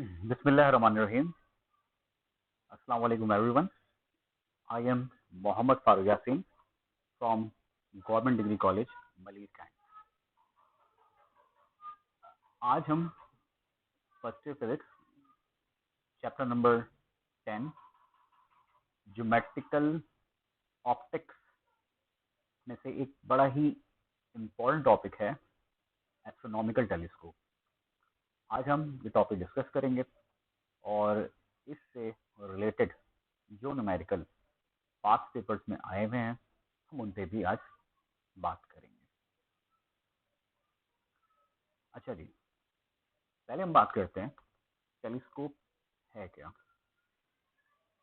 Bismillahirrahmanirrahim. Assalamu alaikum everyone. I am Mohammad Farooq Yasin from Government Degree College, Maleer Camp. आज हम first year physics chapter number 10 geometrical optics में से एक बड़ा ही important topic है astronomical telescope. आज हम ये टॉपिक डिस्कस करेंगे और इससे रिलेटेड जो न्यूमेरिकल पास्ट पेपर्स में आए हुए हैं हम उन पे भी आज बात करेंगे। अच्छा जी, पहले हम बात करते हैं टेलीस्कोप है क्या।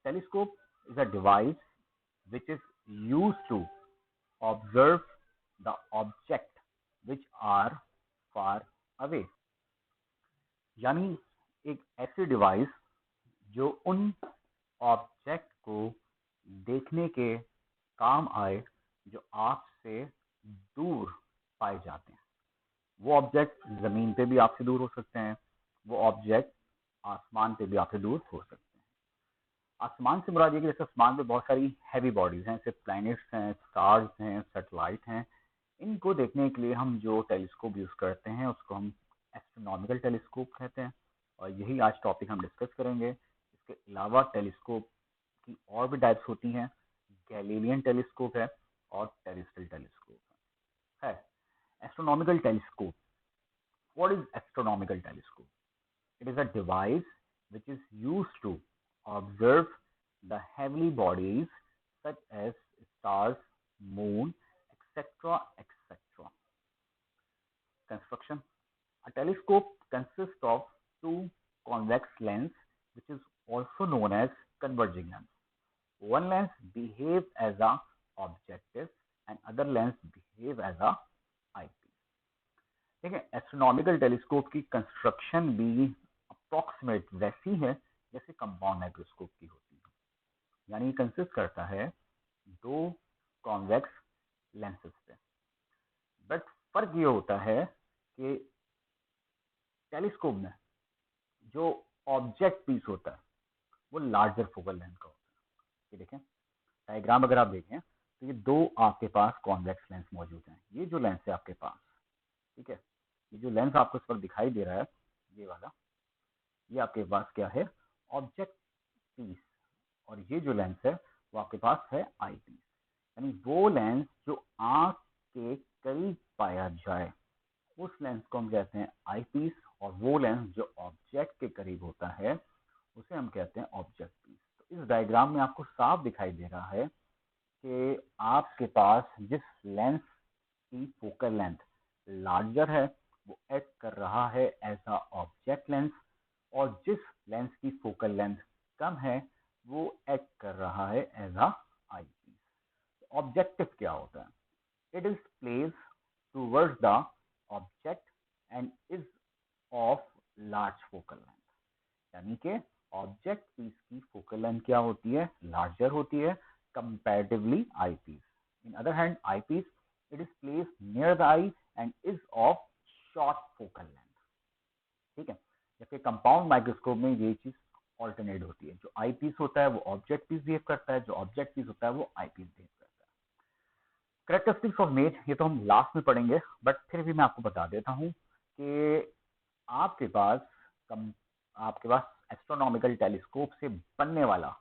Telescope is a device which is used to observe the object which are far away, यानी एक ऐसी डिवाइस जो उन ऑब्जेक्ट को देखने के काम आए जो आपसे दूर पाए जाते हैं। वो ऑब्जेक्ट जमीन पे भी आपसे दूर हो सकते हैं, वो ऑब्जेक्ट आसमान पे भी आपसे दूर हो सकते हैं। आसमान से मुराद ये कि जैसे आसमान पे बहुत सारी हैवी बॉडीज हैं, जैसे प्लैनेट्स हैं, स्टार्स हैं, सैटेलाइट हैं। इनको देखने के लिए हम जो टेलीस्कोप यूज करते हैं उसको हम एस्ट्रोनॉमिकल टेलीस्कोप कहते हैं और यही आज टॉपिक हम डिस्कस करेंगे। इसके अलावा टेलीस्कोप की और भी टाइप्स होती हैं। गैलीलियन टेलीस्कोप है और टेरेस्ट्रियल टेलीस्कोप है। Astronomical telescope, what is astronomical telescope? It is a device which is used to observe the heavenly bodies such as stars, moon, etc. etc. Construction. A telescope consists of two convex lenses which is also known as converging lens. One lens behaves as a objective and other lens behave as a eyepiece. ठीक है, astronomical telescope की construction भी approximate वैसी है जैसे compound microscope की होती है, यानी कंसिस्ट करता है दो कॉन्वेक्स लेंसेज पे। बट फर्क ये होता है कि टेलीस्कोप में जो ऑब्जेक्ट पीस होता है वो लार्जर फोकल लेंथ का होता है। ये देखें डायग्राम, अगर आप देखें तो ये दो आपके पास कॉन्वेक्स लेंस मौजूद हैं। ये जो लेंस है आपके पास, ठीक है, ये जो लेंस आपको इस पर दिखाई दे रहा है ये वाला, ये आपके पास क्या है, ऑब्जेक्ट पीस, और ये जो लेंस है वो आपके पास है आई पीस, यानी वो लेंस जो आंख के करीब पाया जाए उस लेंस को हम कहते हैं आई पीस, और वो लेंस जो ऑब्जेक्ट के करीब होता है उसे हम कहते हैं ऑब्जेक्ट पीस। तो इस डायग्राम में आपको साफ दिखाई दे रहा है कि आपके पास जिस लेंस की फोकल लेंथ लार्जर है वो एक्ट कर रहा है एज अ ऑब्जेक्ट लेंस, और जिस लेंस की फोकल लेंथ कम है वो एक्ट कर रहा है as a eye piece. Objective क्या होता है? It is place towards the object and is of large focal length, यानी कि ऑब्जेक्ट पीस की फोकल लेंथ क्या होती है, लार्जर होती है comparatively eye piece. In other hand eye piece it is placed near the eye and is of short focal length. ठीक है, जबकि कंपाउंड माइक्रोस्कोप में ये चीज ऑल्टरनेट होती है, जो आई पीस होता है वो ऑब्जेक्ट पीस बिहेव करता है, जो ऑब्जेक्ट पीस होता है वो आई पीस बिहेव करता है। कैरेक्टरिस्टिक्स ऑफ इमेज ये तो हम लास्ट में पढ़ेंगे, बट फिर भी मैं आपको बता देता हूँ कि आपके पास आपके पास एस्ट्रोनॉमिकल टेलीस्कोप से बनने वाला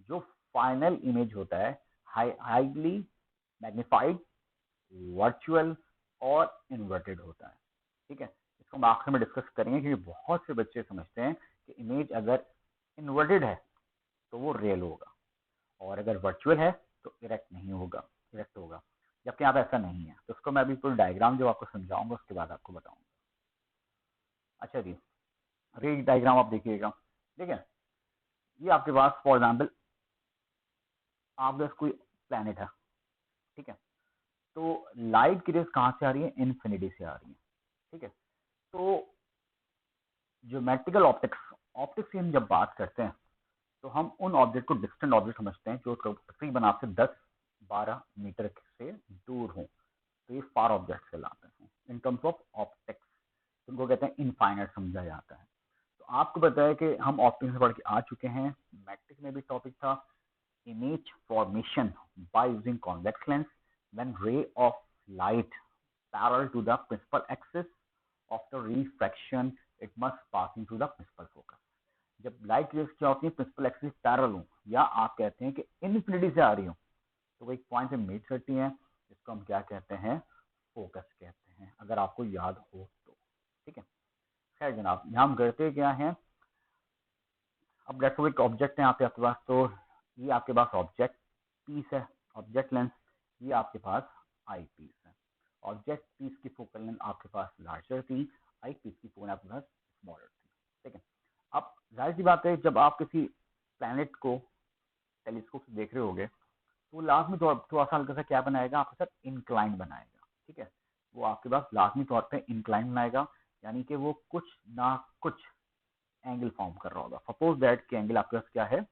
जो फाइनल इमेज होता है हाईली मैग्नीफाइड, वर्चुअल और इन्वर्टेड होता है। ठीक है, इसको हम आखिर में डिस्कस करेंगे क्योंकि बहुत से बच्चे समझते हैं कि इमेज अगर इन्वर्टेड है तो वो रियल होगा और अगर वर्चुअल है तो इरेक्ट नहीं होगा, इरेक्ट होगा, जबकि यहाँ पे ऐसा नहीं है। तो उसको मैं अभी पूरा डायग्राम जो आपको समझाऊंगा उसके बाद आपको बताऊंगा। अच्छा जी, रे डायग्राम आप देखिएगा, ठीक है, ये आपके पास फॉर एग्जाम्पल आपके पास कोई प्लैनेट है, ठीक है, तो लाइट की रेस कहाँ से आ रही है, इन्फिनिटी से आ रही है। ठीक है, तो ज्योमेट्रिकल ऑप्टिक्स की हम जब बात करते हैं तो हम उन ऑब्जेक्ट को डिस्टेंट ऑब्जेक्ट समझते हैं जो तकरीबन आपसे 10-12 मीटर से दूर हों, तो ये फार ऑब्जेक्ट कहलाते हैं इन टर्म्स ऑफ ऑप्टिक्स। उनको कहते हैं इनफाइनाइट समझा जाता है। तो तो आपको पता है कि हम ऑप्टिक्स में पढ़ के आ चुके हैं, मैट्रिक में भी टॉपिक था image formation by using convex lens when ray of light parallel to the principal axis of the refraction it must pass into the principal focus. जब लाइट रेज क्या होती है प्रिंसिपल एक्सिस पैरेलल हो या आप कहते हैं कि इनफिनिटी से आ रही हो तो वो एक पॉइंट पे मीट करती हैं, जिसको हम क्या कहते हैं, फोकस कहते हैं, अगर आपको याद हो तो। ठीक है, खैर जनाब, यहाँ हम करते क्या हैं, अब देखो एक ऑब्जेक्ट है आपके पास, तो ये आपके पास ऑब्जेक्ट पीस है, ऑब्जेक्ट लेंस, ये आपके पास आई पीस है। ऑब्जेक्ट पीस की फोकल लेंथ आपके पास लार्जर थी, आई पीस की फोकल आपके पास स्मॉलर थी। ठीक है, अब जाहिर सी बात है जब आप किसी प्लैनेट को टेलीस्कोप से देख रहे होगे तो लाजमी थोड़ा सा हल्का सा क्या बनाएगा, आपके साथ इंक्लाइन बनाएगा। ठीक है, वो आपके पास लाजमी तौर पे इंक्लाइन बनाएगा, यानी कि वो कुछ ना कुछ एंगल फॉर्म कर रहा होगा। सपोज दैट कि एंगल आपके पास क्या है,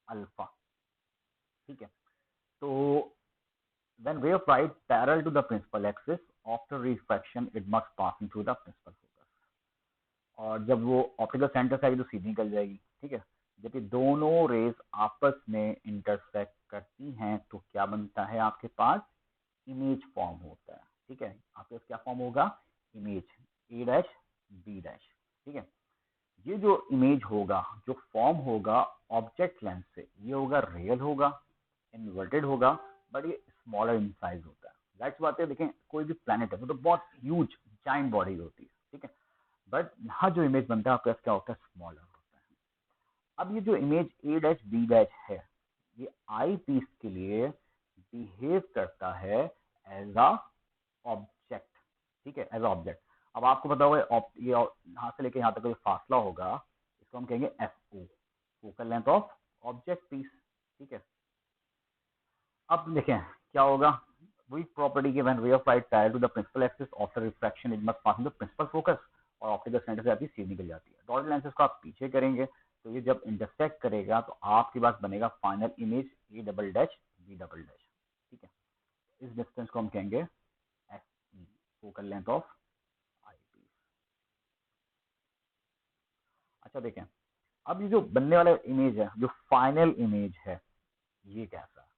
अल्फा। ठीक है, तो when ray of light parallel to the principal axis after refraction it must pass into the principal focus, और जब वो ऑप्टिकल सेंटर से आएगी तो सीधी निकल जाएगी। ठीक है, जब ये दोनों रेज आपस में इंटरसेक्ट करती हैं तो क्या बनता है, आपके पास इमेज फॉर्म होता है। ठीक है, आपके पास क्या फॉर्म होगा, image A dash B dash. ठीक है, ये जो इमेज होगा, जो फॉर्म होगा ऑब्जेक्ट लेंस से, ये होगा रियल होगा, इन्वर्टेड होगा, बट ये स्मॉलर इन साइज होता है। दैट्स बात है, देखें कोई भी प्लैनेट है वो तो बहुत ह्यूज जाइंट बॉडी होती है। ठीक है, बट यहाँ जो इमेज बनता है आपके पास क्या होता है, स्मॉलर होता है। अब ये जो image A dash B dash है, ये आई पीस के लिए बिहेव करता है एज अ ऑब्जेक्ट। ठीक है, एज अ ऑब्जेक्ट। अब आपको पता होगा ये यहाँ से लेके यहाँ तक जो फासला होगा इसको हम कहेंगे F O, focal length of object piece. ठीक है, अब देखें क्या होगा, वही प्रॉपर्टी के when ray of light parallel to the principal axis after refraction it must pass in the principal focus, और ऑप्टिकल सेंटर से आती सीधी निकल जाती है। डॉटेड लेंसेज को आप पीछे करेंगे तो ये जब इंटरसेक्ट करेगा तो आपके पास बनेगा final image A double dash B double dash. ठीक है, इस डिस्टेंस को हम कहेंगे F E, focal length of I piece. अच्छा देखें, अब ये जो बनने वाला इमेज है, जो फाइनल इमेज है, ये कैसा है,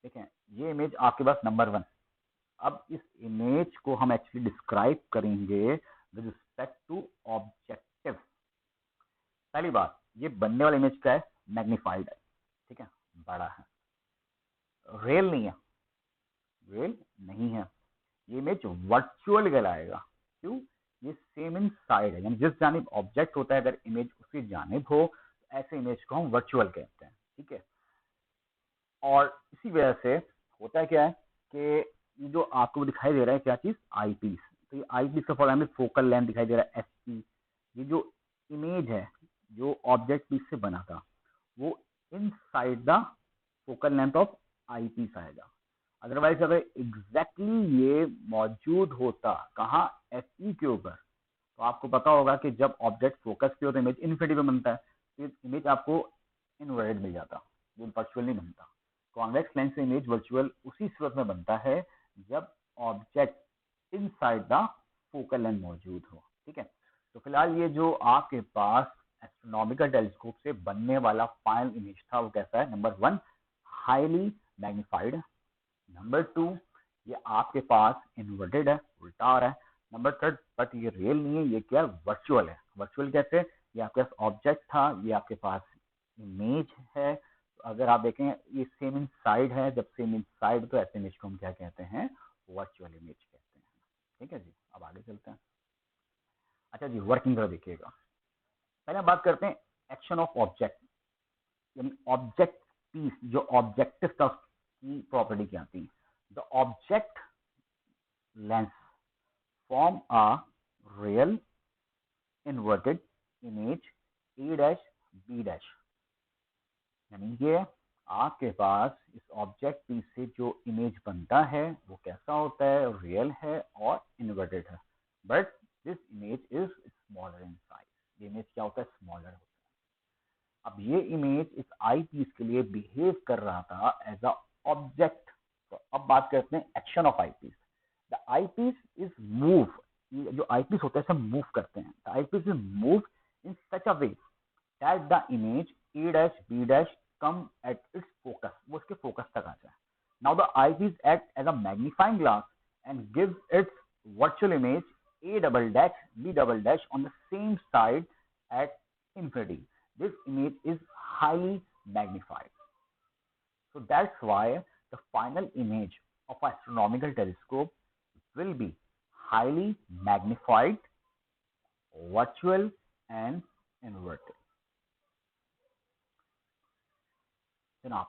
देखें ये इमेज आपके पास नंबर 1। अब इस इमेज को हम एक्चुअली डिस्क्राइब करेंगे विद रिस्पेक्ट टू ऑब्जेक्टिव। पहली बात, ये बनने वाला इमेज क्या है, मैग्नीफाइड है। ठीक है, बड़ा है, रियल नहीं है, रियल नहीं है। ये इमेज वर्चुअल कहलाएगा। क्यों, ये सेम इन साइड है, यानी जिस जानिब ऑब्जेक्ट होता है अगर इमेज उसी जानिब हो तो ऐसे इमेज को हम वर्चुअल कहते हैं। ठीक है, और इसी वजह से होता क्या है कि ये जो आपको दिखाई दे रहा है क्या चीज, आई पीस, तो ये आई पीस का फॉर हमें फोकल लेंथ दिखाई दे रहा है एफ पी। ये जो इमेज है जो ऑब्जेक्ट पीस से बना था वो inside the focal length of I piece आएगा। अदरवाइज अगर एग्जैक्टली ये मौजूद होता कहाँ, एफ ई के ऊपर, तो आपको पता होगा कि जब ऑब्जेक्ट फोकस पे हो तो इमेज इनफिनिटी में बनता है, तो इमेज आपको इनवर्टेड मिल जाता, ये वर्चुअल नहीं बनता। कॉन्वेक्स लेंस से इमेज वर्चुअल उसी सूरत में बनता है जब object inside the focal length मौजूद हो। ठीक है, तो फिलहाल ये जो आपके पास एस्ट्रोनॉमिकल टेलीस्कोप से बनने वाला फाइनल इमेज था वो कैसा है, नंबर 1 हाईली मैग्नीफाइड, नंबर 2 ये आपके पास इन्वर्टेड है, उल्टा आ रहा है, नंबर 3 बट ये रियल नहीं है, ये क्या वर्चुअल है। वर्चुअल कैसे, ये आपके पास ऑब्जेक्ट था, ये आपके पास इमेज है, तो अगर आप देखें ये सेम इन साइड है, जब सेम इन साइड तो ऐसे इमेज को हम क्या कहते हैं, वर्चुअल इमेज कहते हैं। ठीक है जी, अब आगे चलते हैं। अच्छा जी, वर्किंग जरा देखिएगा। पहले हम बात करते हैं एक्शन ऑफ ऑब्जेक्ट, यानी ऑब्जेक्ट पीस जो ऑब्जेक्टिव था उसकी प्रॉपर्टी क्या थी। The object lens form a real inverted image A dash B dash, यानी कि आपके पास इस ऑब्जेक्ट पीस से जो इमेज बनता है वो कैसा होता है, रियल है और इन्वर्टेड है, but this image is smaller in size. ये इमेज क्या होता है, स्मॉलर होता है। अब ये इमेज इस आई पीस के लिए बिहेव कर रहा था एज अ ऑब्जेक्ट। तो अब बात करते हैं action of I piece. The eye piece is move, जो आई पीस होता है सब मूव करते हैं। The eye piece is move in such a way that the image A dash B dash come at its focus, वो उसके focus तक आ जाए. Now the eyepiece acts as a magnifying glass and gives its virtual image A double dash B double dash on the same side at infinity. This image is highly magnified. So that's why the final image of an astronomical telescope will be highly magnified, virtual and inverted. जनाब,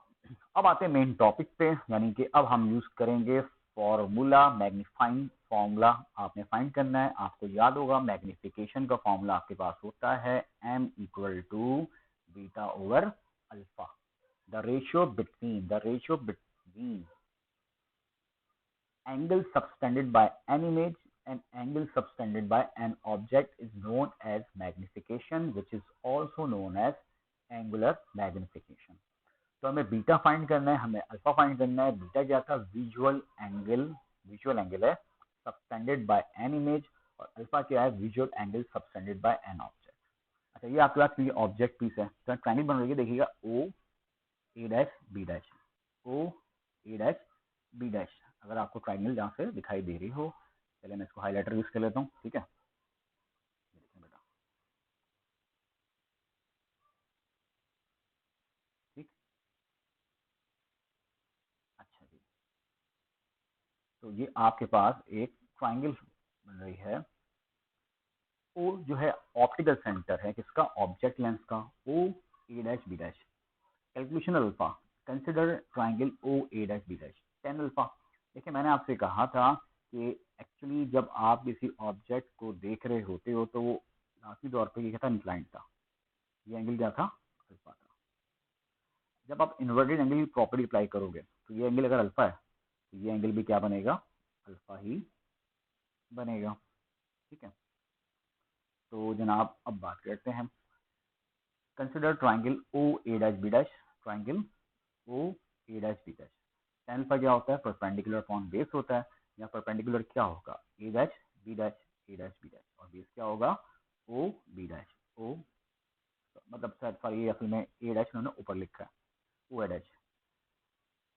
अब आते हैं main topic पे, यानी कि अब हम use करेंगे फॉर्मूला, मैग्नीफाइंग फॉर्मूला आपने फाइंड करना है. आपको याद होगा मैग्निफिकेशन का फॉर्मूला आपके पास होता है m equal to beta over alpha. The ratio between angle subtended by an image and angle subtended by an object is known as magnification, which is also known as angular magnification. तो हमें beta find करना है, हमें alpha find करना है. Beta क्या था? Visual angle है सबटेंडेड बाय एन इमेज, और अल्फा क्या है? Visual angle subtended bye an object. अच्छा, ये आपके पास ऑब्जेक्ट पीस है, तो ट्रायंगल बन रही है, देखिएगा ओ A dash B dash, O A dash B dash. अगर आपको ट्रायंगल जहाँ से दिखाई दे रही हो, चलिए मैं इसको हाईलाइटर यूज कर लेता हूँ. ठीक है, देखिए बेटा, ठीक. अच्छा जी, तो ये आपके पास एक ट्रायंगल बन रही है. ओ जो है ऑप्टिकल सेंटर है किसका? ऑब्जेक्ट लेंस का. O A dash B dash. Calculation alpha. Consider triangle O A dash B dash. Tan alpha. देखिए, मैंने आपसे कहा था कि एक्चुअली जब आप किसी ऑब्जेक्ट को देख रहे होते हो तो वो लाजमी तौर पर क्या था? इंक्लाइंड था. ये एंगल क्या था? अल्फा था. जब आप इन्वर्टेड एंगल की प्रॉपर्टी अप्लाई करोगे तो ये एंगल अगर अल्फा है तो ये एंगल भी क्या बनेगा? अल्फा ही बनेगा. ठीक है, तो जनाब अब बात करते हैं. Consider triangle O A dash B dash. Triangle O A dash B dash. Tan alpha क्या होता है? परपेंडिकुलर अपॉन बेस होता है. या परपेंडिकुलर क्या होगा? ए dash B dash, A dash B dash, और बेस क्या होगा? O B dash. ओ मतलब सॉरी, असल में ए डैश उन्होंने ऊपर लिखा है, ओ A dash.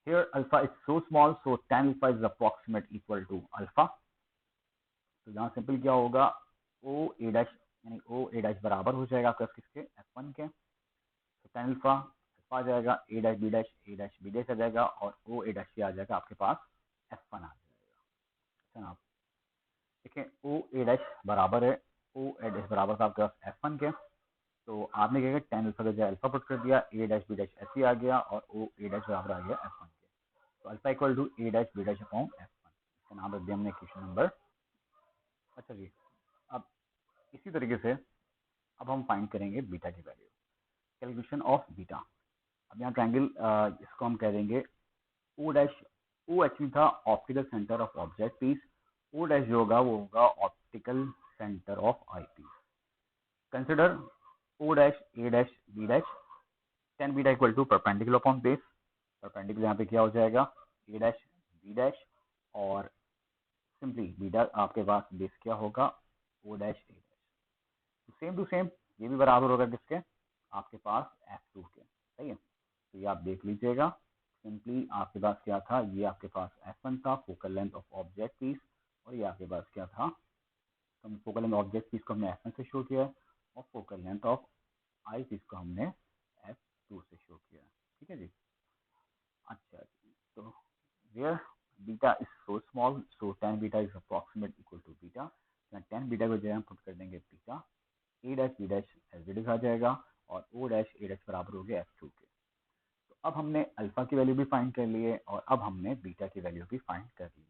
Here alpha is so small, so tan alpha is approximate equal to alpha. तो यहाँ सिंपल क्या होगा? ओ ए डैश यानी ओ ए डैश बराबर हो जाएगा आपके किसके? F1 के. तो tan अल्फा आ जाएगा A dash B dash, A dash B dash आ जाएगा, और ओ ए डैश आ जाएगा आपके पास F1 आ जाएगा. अच्छा, आप देखिए ओ ए डैश बराबर है, ओ ए डैश बराबर था आपके पास F1 के. तो आपने क्या किया? tan अल्फा का जगह अल्फा पुट कर दिया, ए डैश बी डैश ऐसे आ गया, और ओ ए डैश बराबर आ गया F1 के. तो alpha equal to A dash B dash upon F1. इसका नाम रख दिया हमने इक्वेशन नंबर. अच्छा जी, अब इसी तरीके से अब हम फाइंड करेंगे बीटा की वैल्यू. Calculation of beta. अब यहाँ ट्रायंगल इसको हम कह देंगे ओ डैश. ओ एक्चुअली था optical centre of object piece. O dash जो होगा वो होगा optical centre of I piece. Consider O dash A dash B dash. Tan beta equal to perpendicular upon base. Perpendicular यहाँ पे क्या हो जाएगा? ए डैश बी डैश, और सिंपली बीटा आपके पास बेस क्या होगा? O dash A dash. Same to same ये भी बराबर होगा किसके? आपके पास F2 के. सही है, तो ये आप देख लीजिएगा. सिंपली आपके पास क्या था? ये आपके पास F1 था, focal length of object piece, और ये आपके पास क्या था? तो फोकल लेंथ ऑब्जेक्ट पीस को हमने F1 से शो किया, और focal length of I piece को हमने F2 से शो किया. ठीक है जी. अच्छा जी, तो where beta is so small, so tan beta is approximate equal to beta. यहाँ tan beta को जो है हम पुट कर देंगे beta. A dash B dash as it is आ जाएगा, और ओ डैश ए डैश बराबर हो गया F2 के. तो अब हमने अल्फा की वैल्यू भी फाइंड कर ली है, और अब हमने बीटा की वैल्यू भी फाइंड कर ली है.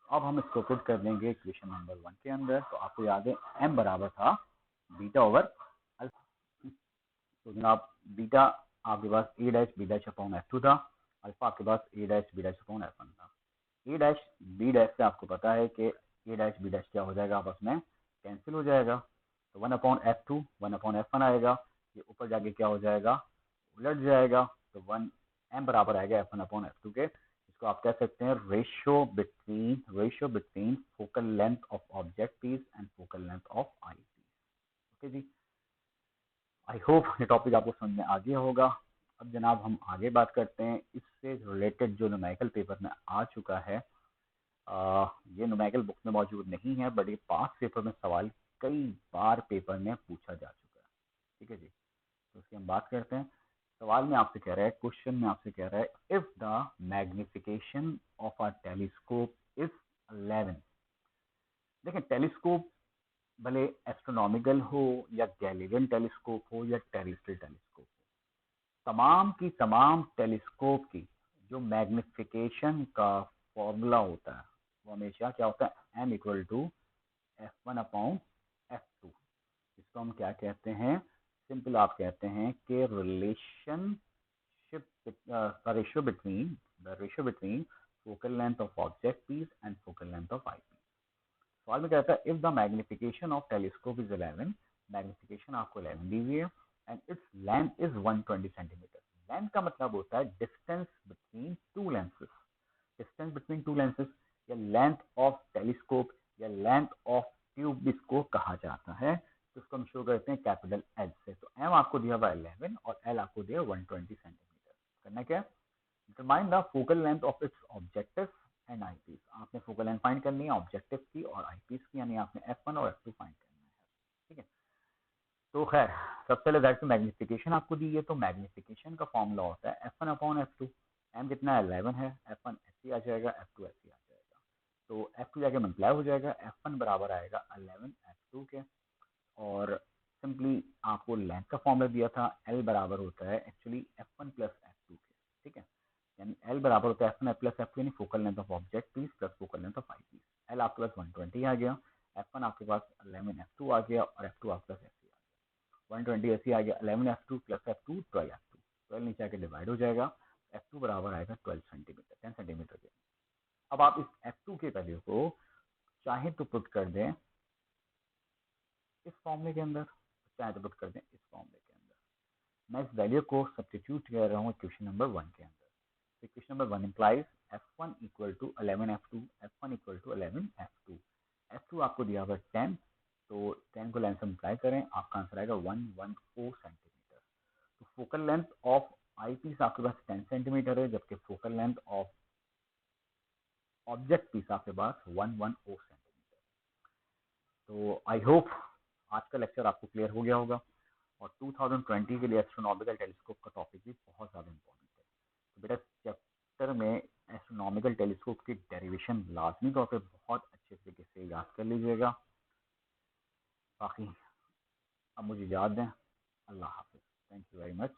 अब हम इसको पुट कर देंगे इक्वेशन नंबर 1 के अंदर. तो आपको याद है m बराबर था बीटा ओवर अल्फा. तो जनाब बीटा आपके पास A dash B dash upon F2 था, अल्फा आपके पास A dash B dash upon F1 था. ए डैश बी डैश से आपको पता है कि ए डैश बी डैश क्या हो जाएगा? आपस में कैंसिल हो जाएगा. तो 1/F2 1/F1 आएगा. ये ऊपर जाके क्या हो जाएगा? उलट जाएगा. तो 1 m बराबर आएगा F1/F2 के. इसको आप कह सकते हैं ratio between focal length of object piece and focal length of I piece. Okay जी. होप ये टॉपिक आपको समझ में आ गया होगा। अब जनाब हम आगे बात करते हैं इससे रिलेटेड जो न्यूमेरिकल पेपर में आ चुका है। ये न्यूमेरिकल बुक में मौजूद नहीं है, बट ये पास्ट पेपर में सवाल कई बार पेपर में पूछा जा चुका है। ठीक है जी, तो उसकी हम बात करते हैं। सवाल में आपसे कह रहा है, क्वेश्चन में आपसे कह रहा है, if the magnification of a telescope is 11। देखें, टेलीस्कोप भले एस्ट्रोनॉमिकल हो या गैलीलियन टेलीस्कोप हो या टेरेस्ट्रियल टेलीस्कोप हो, तमाम की तमाम टेलीस्कोप की जो मैग्निफिकेशन का फॉर्मूला होता है वो हमेशा क्या होता है, m equal to f1 upon f2। इसको हम क्या कहते हैं, सिंपल आप कहते हैं कि ratio between focal length of object piece and focal length of I piece. सवाल में कहता है if the magnification of telescope is 11, magnification आपको 11 दी हुई है, and it's length is 120 centimetre. Length का मतलब होता है distance between two lenses, distance between two lenses या लेंथ ऑफ टेलीस्कोप या लेंथ ऑफ ट्यूब इसको कहा जाता है। तो इसको हम शो करते हैं कैपिटल एच से। तो एम आपको दिया हुआ 11 और एल आपको दिया 120 सेंटीमीटर। करना क्या है, determine the focal length of its objective and eye piece. आपने फोकल लेंथ फाइंड करनी है ऑब्जेक्टिव की और आई पीस की, यानी आपने F1 और F2 फाइंड करना है। ठीक है, तो खैर सबसे पहले दैट मैग्निफिकेशन आपको दी है, तो मैग्निफिकेशन का फॉर्मूला होता है F1 अपॉन F2। एम कितना है, 11 है, F1 ऐसे आ जाएगा, F2 ऐसे आ जाएगा, तो F2 जाके मल्टीप्लाई हो जाएगा, F1 बराबर आएगा 11 F2 के। और सिंपली आपको लेंथ का फॉर्मूला दिया था, L बराबर होता है एक्चुअली F1 प्लस F2 के। ठीक है, यानी L बराबर होता है F1 प्लस F2 यानी focal length of object piece plus focal length of I piece. L आपके पास 120 आ गया, F1 आपके पास 11 F2 आ गया और F2 आपके पास ऐसे आ गया, 120 ऐसे आ गया, 11 F2 प्लस F2 12 F2, 12 नीचे आके डिवाइड हो जाएगा, F2 बराबर आएगा 12 सेंटीमीटर, 10 सेंटीमीटर के। अब आप इस F2 के वैल्यू को चाहे तो पुट कर दें इस फॉर्मूले के अंदर, चाहे तो पुट कर दें इस फॉर्मूले के अंदर। मैं इस वैल्यू को सब्स्टिट्यूट कर रहा हूँ इक्वेशन नंबर 1 के अंदर। Equation number 1 implies F1 equal to 11 F2, F1 equal to 11 F2। F2 आपको दिया हुआ 10, तो 10 को 11 से मल्टीप्लाई करें, आपका आंसर आएगा 114 सेंटीमीटर। तो focal length of I piece आपके पास 10 सेंटीमीटर है, जबकि focal length of object piece आपके पास 114 सेंटीमीटर। तो आई होप आज का लेक्चर आपको क्लियर हो गया होगा, और 2020 के लिए एस्ट्रोनॉमिकल टेलीस्कोप का टॉपिक भी बहुत ज़्यादा इंपॉर्टेंट है। तो बेटा चैप्टर में एस्ट्रोनॉमिकल टेलीस्कोप की डेरिवेशन लाजमी तौर पे बहुत अच्छे तरीके से याद कर लीजिएगा। बाकी अब मुझे याद दें, अल्लाह हाफिज़, थैंक यू वेरी मच।